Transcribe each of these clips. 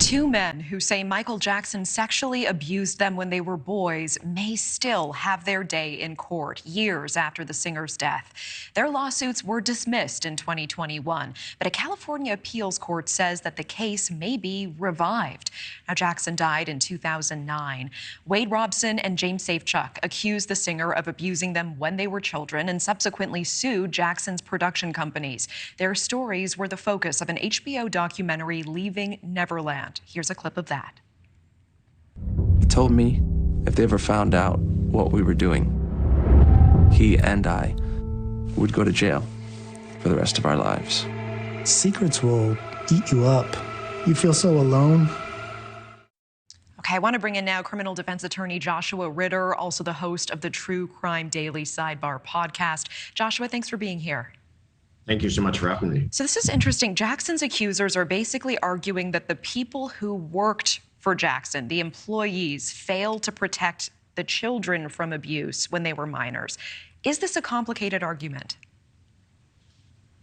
Two men who say Michael Jackson sexually abused them when they were boys may still have their day in court years after the singer's death. Their lawsuits were dismissed in 2021, but a California appeals court says that the case may be revived. Now, Jackson died in 2009. Wade Robson and James Safechuck accused the singer of abusing them when they were children and subsequently sued Jackson's production companies. Their stories were the focus of an HBO documentary, Leaving Neverland. Here's a clip of that. He told me if they ever found out what we were doing, he and I would go to jail for the rest of our lives. Secrets will eat you up. You feel so alone. Okay, I want to bring in now criminal defense attorney Joshua Ritter, also the host of the True Crime Daily Sidebar podcast. Joshua, thanks for being here. Thank you so much for having me. So this is interesting. Jackson's accusers are basically arguing that the people who worked for Jackson, the employees, failed to protect the children from abuse when they were minors. Is this a complicated argument?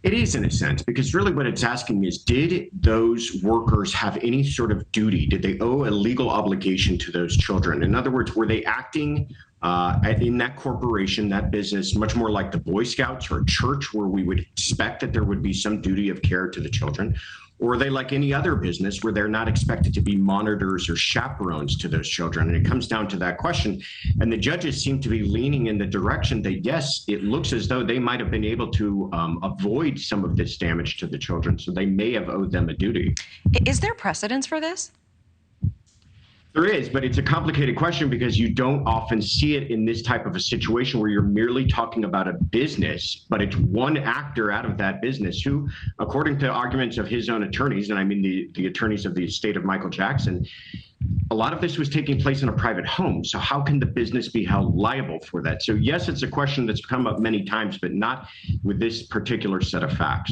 It is, in a sense, because really what it's asking is, did those workers have any sort of duty? Did they owe a legal obligation to those children? In other words, were they acting in that corporation, that business, much more like the Boy Scouts or a church where we would expect that there would be some duty of care to the children? Or are they like any other business where they're not expected to be monitors or chaperones to those children? And it comes down to that question. And the judges seem to be leaning in the direction that, yes, it looks as though they might have been able to avoid some of this damage to the children. So they may have owed them a duty. Is there precedence for this? There is, but it's a complicated question because you don't often see it in this type of a situation where you're merely talking about a business, but it's one actor out of that business who, according to arguments of his own attorneys, and I mean the attorneys of the estate of Michael Jackson, a lot of this was taking place in a private home. So how can the business be held liable for that? So yes, it's a question that's come up many times, but not with this particular set of facts.